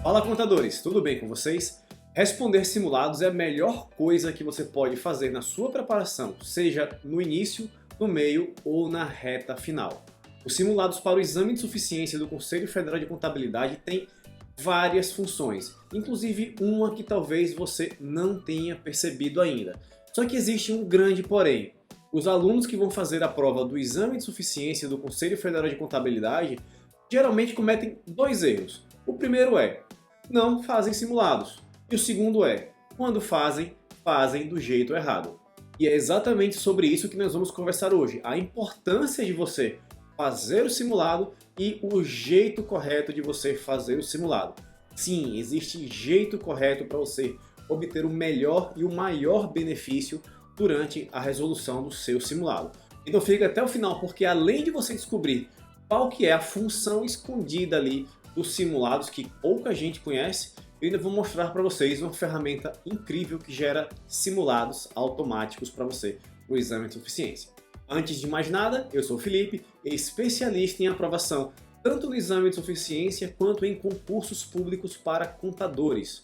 Fala, contadores, tudo bem com vocês? Responder simulados é a melhor coisa que você pode fazer na sua preparação, seja no início, no meio ou na reta final. Os simulados para o exame de suficiência do Conselho Federal de Contabilidade têm várias funções, inclusive uma que talvez você não tenha percebido ainda. Só que existe um grande porém. Os alunos que vão fazer a prova do exame de suficiência do Conselho Federal de Contabilidade geralmente cometem dois erros. O primeiro é, não fazem simulados. E o segundo é, quando fazem, fazem do jeito errado. E é exatamente sobre isso que nós vamos conversar hoje. A importância de você fazer o simulado e o jeito correto de você fazer o simulado. Sim, existe jeito correto para você obter o melhor e o maior benefício durante a resolução do seu simulado. Então fica até o final, porque além de você descobrir qual que é a função escondida ali dos simulados que pouca gente conhece, eu ainda vou mostrar para vocês uma ferramenta incrível que gera simulados automáticos para você no exame de suficiência. Antes de mais nada, eu sou o Felipe, especialista em aprovação tanto no exame de suficiência quanto em concursos públicos para contadores.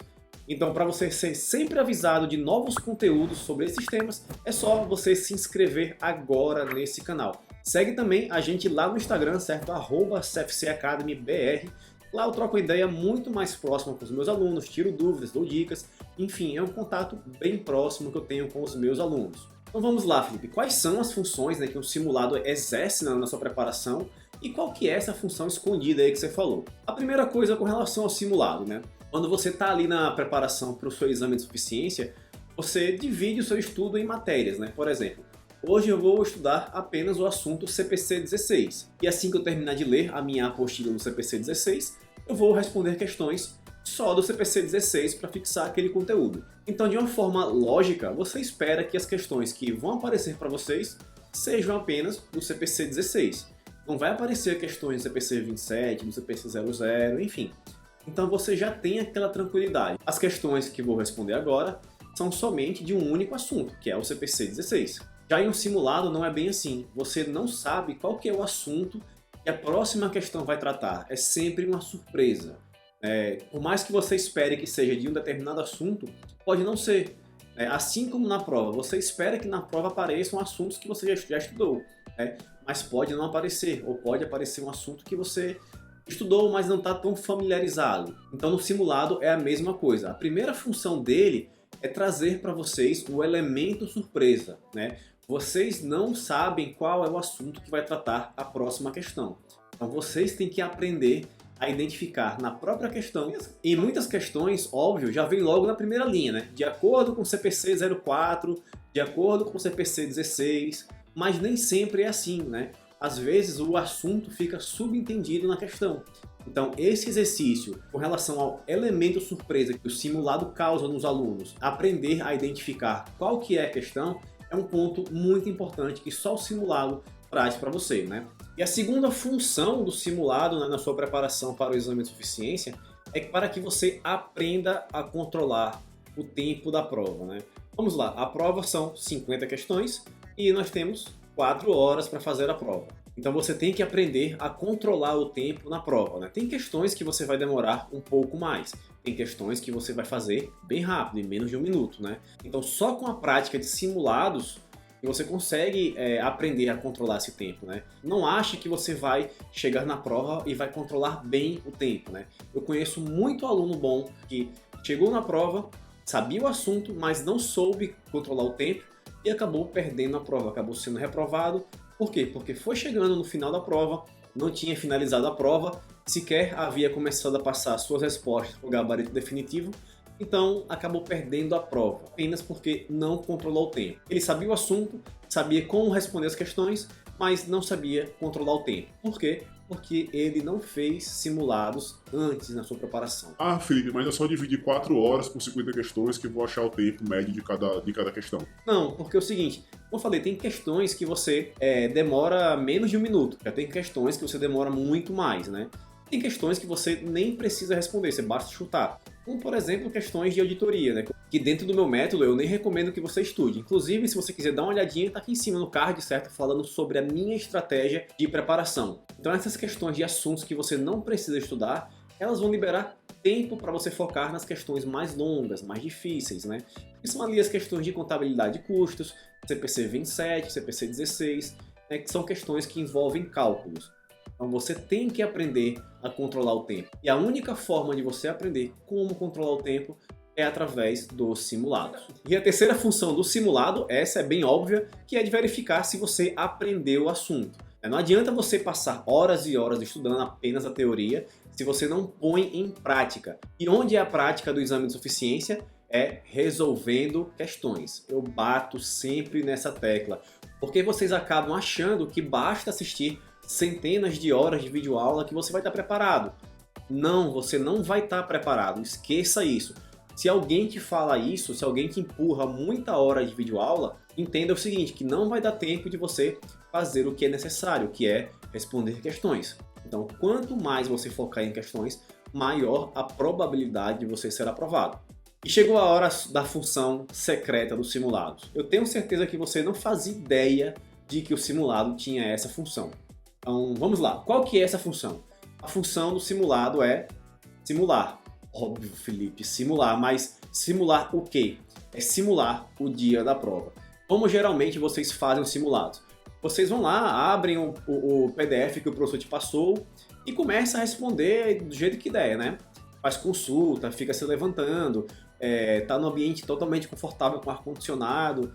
Então, para você ser sempre avisado de novos conteúdos sobre esses temas, é só você se inscrever agora nesse canal. Segue também a gente lá no Instagram, certo? @CFCAcademyBR. Lá eu troco ideia muito mais próxima com os meus alunos, tiro dúvidas, dou dicas, enfim, é um contato bem próximo que eu tenho com os meus alunos. Então vamos lá, Felipe, quais são as funções, né, que um simulado exerce na sua preparação e qual que é essa função escondida aí que você falou? A primeira coisa com relação ao simulado, né? Quando você está ali na preparação para o seu exame de suficiência, você divide o seu estudo em matérias, né? Por exemplo, hoje eu vou estudar apenas o assunto CPC 16. E assim que eu terminar de ler a minha apostila do CPC 16, eu vou responder questões só do CPC 16 para fixar aquele conteúdo. Então, de uma forma lógica, você espera que as questões que vão aparecer para vocês sejam apenas do CPC 16. Não vai aparecer questões do CPC 27, do CPC 00, enfim. Então você já tem aquela tranquilidade. As questões que vou responder agora são somente de um único assunto, que é o CPC 16. Já em um simulado não é bem assim. Você não sabe qual que é o assunto que a próxima questão vai tratar. É sempre uma surpresa. Por mais que você espere que seja de um determinado assunto, pode não ser. Assim como na prova, você espera que na prova apareçam assuntos que você já estudou, mas pode não aparecer, ou pode aparecer um assunto que você estudou, mas não está tão familiarizado. Então no simulado é a mesma coisa. A primeira função dele é trazer para vocês o elemento surpresa, né? Vocês não sabem qual é o assunto que vai tratar a próxima questão. Então vocês têm que aprender a identificar na própria questão. E muitas questões, óbvio, já vem logo na primeira linha, né? De acordo com o CPC 04, de acordo com o CPC 16, mas nem sempre é assim, né? Às vezes o assunto fica subentendido na questão. Então esse exercício com relação ao elemento surpresa que o simulado causa nos alunos, aprender a identificar qual que é a questão, é um ponto muito importante que só o simulado traz para você, né? E a segunda função do simulado, né, na sua preparação para o exame de suficiência é para que você aprenda a controlar o tempo da prova, né? Vamos lá, a prova são 50 questões e nós temos 4 horas para fazer a prova. Então você tem que aprender a controlar o tempo na prova, né? Tem questões que você vai demorar um pouco mais, tem questões que você vai fazer bem rápido, em menos de 1 minuto, né? Então só com a prática de simulados você consegue aprender a controlar esse tempo, né? Não ache que você vai chegar na prova e vai controlar bem o tempo, né? Eu conheço muito aluno bom que chegou na prova, sabia o assunto, mas não soube controlar o tempo e acabou perdendo a prova, acabou sendo reprovado. Por quê? Porque foi chegando no final da prova, não tinha finalizado a prova, sequer havia começado a passar suas respostas para o gabarito definitivo, então acabou perdendo a prova, apenas porque não controlou o tempo. Ele sabia o assunto, sabia como responder as questões, mas não sabia controlar o tempo. Por quê? Porque ele não fez simulados antes na sua preparação. Ah, Felipe, mas é só dividir 4 horas por 50 questões que eu vou achar o tempo médio de cada questão. Não, porque é o seguinte, como eu falei, tem questões que você demora menos de 1 minuto, já tem questões que você demora muito mais, né? Tem questões que você nem precisa responder, você basta chutar. Como, por exemplo, questões de auditoria, né? Que dentro do meu método eu nem recomendo que você estude. Inclusive, se você quiser dar uma olhadinha, tá aqui em cima no card, certo? Falando sobre a minha estratégia de preparação. Então essas questões de assuntos que você não precisa estudar, elas vão liberar tempo para você focar nas questões mais longas, mais difíceis, né? Que são ali as questões de contabilidade de custos, CPC 27, CPC 16, né? Que são questões que envolvem cálculos. Então você tem que aprender a controlar o tempo. E a única forma de você aprender como controlar o tempo é através dos simulados. E a terceira função do simulado, essa é bem óbvia, que é de verificar se você aprendeu o assunto. Não adianta você passar horas e horas estudando apenas a teoria se você não põe em prática. E onde é a prática do exame de suficiência? É resolvendo questões. Eu bato sempre nessa tecla, porque vocês acabam achando que basta assistir centenas de horas de videoaula que você vai estar preparado. Não, você não vai estar preparado, esqueça isso. Se alguém te fala isso, se alguém te empurra muita hora de videoaula, entenda o seguinte, que não vai dar tempo de você fazer o que é necessário, que é responder questões. Então, quanto mais você focar em questões, maior a probabilidade de você ser aprovado. E chegou a hora da função secreta dos simulados. Eu tenho certeza que você não fazia ideia de que o simulado tinha essa função. Então, vamos lá. Qual que é essa função? A função do simulado é simular. Óbvio, Felipe, simular, mas simular o quê? É simular o dia da prova. Como geralmente vocês fazem os simulados? Vocês vão lá, abrem o PDF que o professor te passou e começa a responder do jeito que der, né? Faz consulta, fica se levantando, tá num ambiente totalmente confortável com ar-condicionado.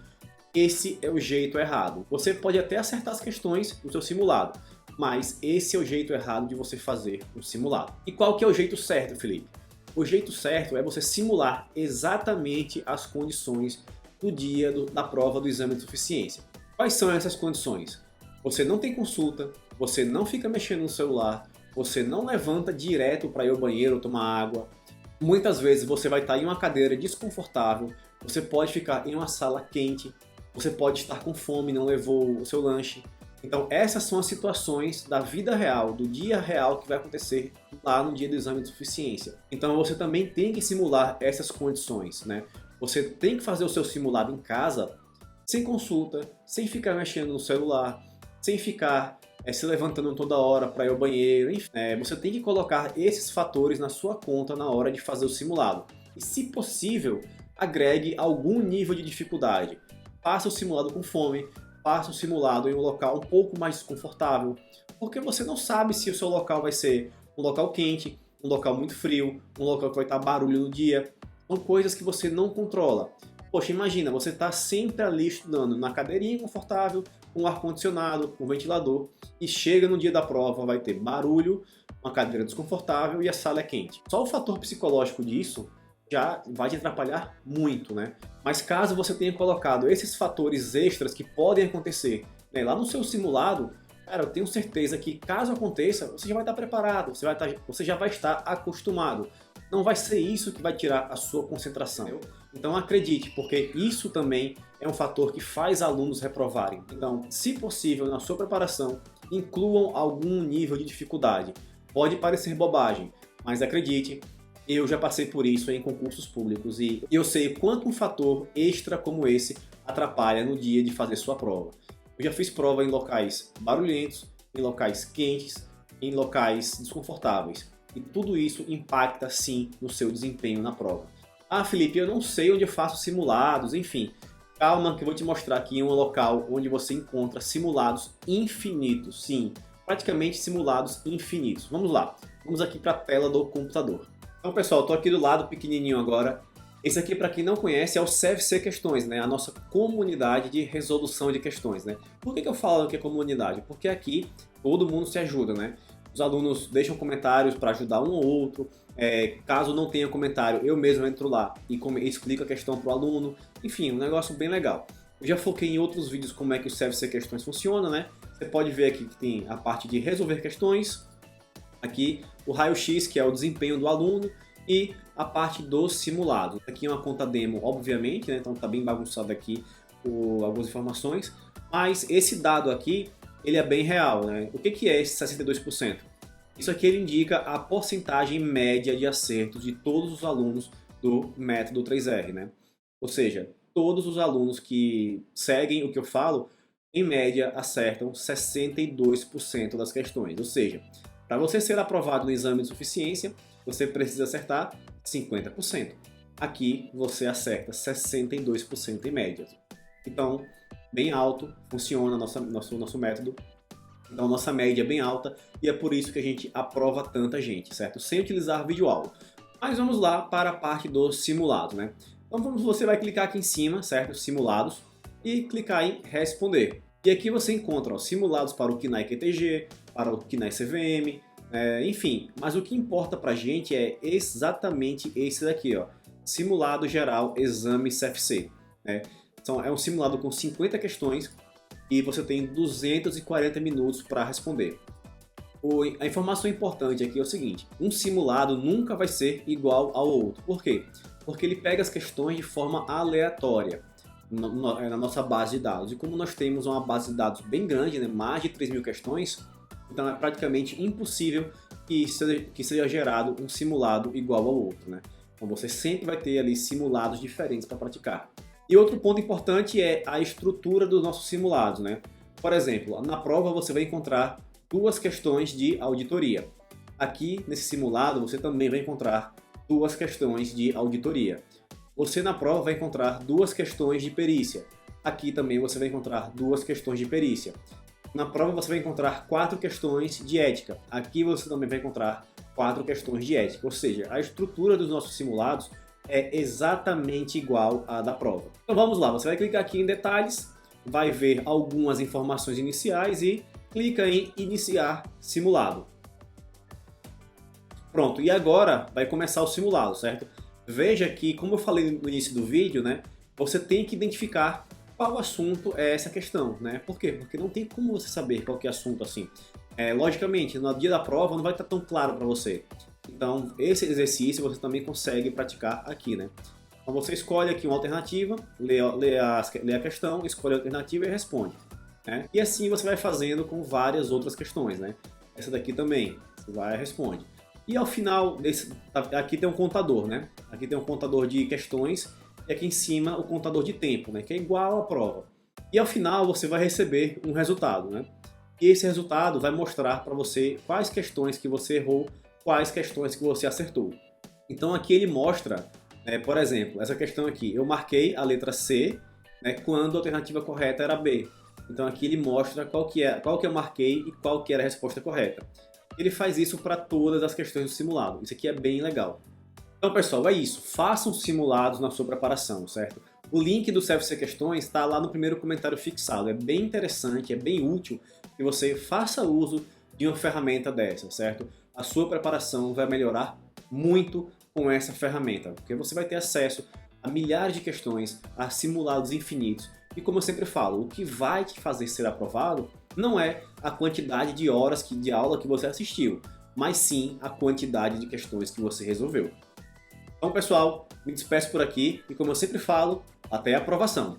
Esse é o jeito errado. Você pode até acertar as questões no seu simulado, mas esse é o jeito errado de você fazer um simulado. E qual que é o jeito certo, Felipe? O jeito certo é você simular exatamente as condições do dia da prova do exame de suficiência. Quais são essas condições? Você não tem consulta, você não fica mexendo no celular, você não levanta direto para ir ao banheiro ou tomar água. Muitas vezes você vai estar em uma cadeira desconfortável, você pode ficar em uma sala quente, você pode estar com fome e não levou o seu lanche. Então essas são as situações da vida real, do dia real que vai acontecer lá no dia do exame de suficiência. Então você também tem que simular essas condições, né? Você tem que fazer o seu simulado em casa, sem consulta, sem ficar mexendo no celular, sem ficar se levantando toda hora para ir ao banheiro, enfim. Você tem que colocar esses fatores na sua conta na hora de fazer o simulado. E se possível, agregue algum nível de dificuldade. Faça o simulado com fome, faça o simulado em um local um pouco mais desconfortável, porque você não sabe se o seu local vai ser um local quente, um local muito frio, um local que vai estar barulho no dia. São coisas que você não controla. Poxa, imagina, você está sempre ali estudando na cadeirinha confortável, com ar-condicionado, com ventilador, e chega no dia da prova, vai ter barulho, uma cadeira desconfortável e a sala é quente. Só o fator psicológico disso já vai te atrapalhar muito, né? Mas caso você tenha colocado esses fatores extras que podem acontecer, né, lá no seu simulado, cara, eu tenho certeza que caso aconteça, você já vai estar preparado, você já vai estar acostumado. Não vai ser isso que vai tirar a sua concentração. Então acredite, porque isso também é um fator que faz alunos reprovarem. Então, se possível, na sua preparação, incluam algum nível de dificuldade. Pode parecer bobagem, mas acredite, eu já passei por isso em concursos públicos e eu sei quanto um fator extra como esse atrapalha no dia de fazer sua prova. Eu já fiz prova em locais barulhentos, em locais quentes, em locais desconfortáveis. E tudo isso impacta sim no seu desempenho na prova. Ah, Felipe, eu não sei onde eu faço simulados, enfim. Calma que eu vou te mostrar aqui um local onde você encontra simulados infinitos. Sim, praticamente simulados infinitos. Vamos lá, vamos aqui para a tela do computador. Então pessoal, estou aqui do lado pequenininho agora. Esse aqui, para quem não conhece, é o CFC Questões, né? A nossa comunidade de resolução de questões, né? Por que eu falo que é comunidade? Porque aqui todo mundo se ajuda, né? Os alunos deixam comentários para ajudar um ou outro. Caso não tenha comentário, eu mesmo entro lá e explico a questão para o aluno. Enfim, um negócio bem legal. Eu já foquei em outros vídeos como é que o CFC Questões funciona, né? Você pode ver aqui que tem a parte de resolver questões, aqui o raio-x, que é o desempenho do aluno, e a parte dos simulados. Aqui é uma conta demo, obviamente, né? Então tá bem bagunçado aqui algumas informações, mas esse dado aqui, ele é bem real, né? O que é esse 62%? Isso aqui ele indica a porcentagem média de acertos de todos os alunos do método 3R, né? Ou seja, todos os alunos que seguem o que eu falo, em média, acertam 62% das questões. Ou seja, Para você ser aprovado no exame de suficiência, você precisa acertar 50%. Aqui você acerta 62% em média. Então, bem alto, funciona nosso método. Então, nossa média é bem alta e é por isso que a gente aprova tanta gente, certo? Sem utilizar videoaula. Mas vamos lá para a parte dos simulados, né? Então, você vai clicar aqui em cima, certo? Simulados, e clicar em responder. E aqui você encontra simulados para o KNAI QTG, para o KNAI CVM, enfim. Mas o que importa para a gente é exatamente esse daqui, ó. Simulado Geral Exame CFC. Né? Então, é um simulado com 50 questões e você tem 240 minutos para responder. A informação importante aqui é o seguinte: um simulado nunca vai ser igual ao outro. Por quê? Porque ele pega as questões de forma aleatória na nossa base de dados. E como nós temos uma base de dados bem grande, né, mais de 3.000 questões, então é praticamente impossível que seja gerado um simulado igual ao outro. Né? Então você sempre vai ter ali simulados diferentes para praticar. E outro ponto importante é a estrutura dos nossos simulados. Né? Por exemplo, na prova você vai encontrar 2 questões de auditoria. Aqui nesse simulado você também vai encontrar 2 questões de auditoria. Você na prova vai encontrar 2 questões de perícia. Aqui também você vai encontrar 2 questões de perícia. Na prova você vai encontrar 4 questões de ética. Aqui você também vai encontrar 4 questões de ética. Ou seja, a estrutura dos nossos simulados é exatamente igual à da prova. Então vamos lá, você vai clicar aqui em detalhes, vai ver algumas informações iniciais e clica em iniciar simulado. Pronto, e agora vai começar o simulado, certo? Veja que, como eu falei no início do vídeo, né, você tem que identificar qual assunto é essa questão, né? Por quê? Porque não tem como você saber qual que é assunto assim. Logicamente, no dia da prova não vai estar tão claro para você. Então, esse exercício você também consegue praticar aqui, né? Então, você escolhe aqui uma alternativa, lê a questão, escolhe a alternativa e responde. Né? E assim você vai fazendo com várias outras questões, né? Essa daqui também, você vai e responde. E ao final, aqui tem um contador, né? Aqui tem um contador de questões e aqui em cima o contador de tempo, né? Que é igual à prova. E ao final você vai receber um resultado, né? E esse resultado vai mostrar para você quais questões que você errou, quais questões que você acertou. Então aqui ele mostra, por exemplo, essa questão aqui, eu marquei a letra C, né, quando a alternativa correta era B. Então aqui ele mostra qual que eu marquei e qual que era a resposta correta. Ele faz isso para todas as questões do simulado. Isso aqui é bem legal. Então pessoal, é isso. Façam simulados na sua preparação, certo? O link do CFC Questões está lá no primeiro comentário fixado. É bem interessante, é bem útil que você faça uso de uma ferramenta dessa, certo? A sua preparação vai melhorar muito com essa ferramenta, porque você vai ter acesso a milhares de questões, a simulados infinitos. E como eu sempre falo, o que vai te fazer ser aprovado não é a quantidade de horas de aula que você assistiu, mas sim a quantidade de questões que você resolveu. Então pessoal, me despeço por aqui e como eu sempre falo, até a aprovação!